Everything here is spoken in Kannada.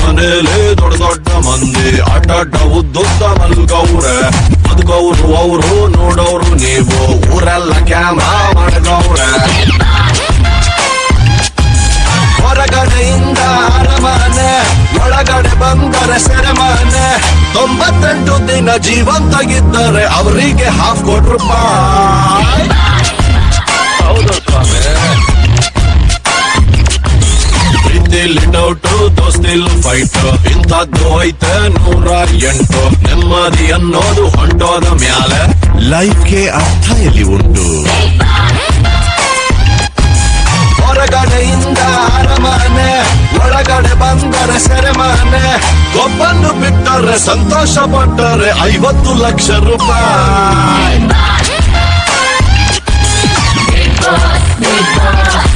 ಮನೇಲಿ ದೊಡ್ಡ ದೊಡ್ಡ ಮಂದಿ ಅಡ್ಡ ಉದ್ದುದ್ದ ಮಲ್ಗವ್ರೆ. ಬದುಕವ್ರು ಅವರು ನೋಡೋರು ನೀವು, ಊರೆಲ್ಲ ಕ್ಯಾಮ್ರಾ ಮಾಡಿದವ್ರೆ. ಹೊರಗಡೆಯಿಂದ ಅರಮನೆ, ಒಳಗಡೆ ಬಂದರೆ ಸೆರೆಮನೆ. 98 ದಿನ ಜೀವಂತಾಗಿದ್ದರೆ ಅವರಿಗೆ ₹50,000. ಹೌದು ಸ್ವಾಮಿ. ಪ್ರೀತಿಲಿ ಡೌಟು, ದೋಸ್ತಿಲ್ ಫೈಟ್, ಇಂಥದ್ದು ಐತೆ 108. ನೆಮ್ಮದಿ ಅನ್ನೋದು ಹೊಂಟೋದ ಮ್ಯಾಲೆ ಲೈಫ್ಗೆ ಅರ್ಥ ಎಲ್ಲಿ ಉಂಟು. ಹೊರಗಡೆಯಿಂದ ಅರಮನೆ, ಒಳಗಡೆ ಬಂದರೆ ಸೆರೆಮನೆ. ಒಬ್ಬನ್ನು ಬಿಟ್ಟರೆ ಸಂತೋಷ ಪಟ್ಟರೆ ₹50,00,000.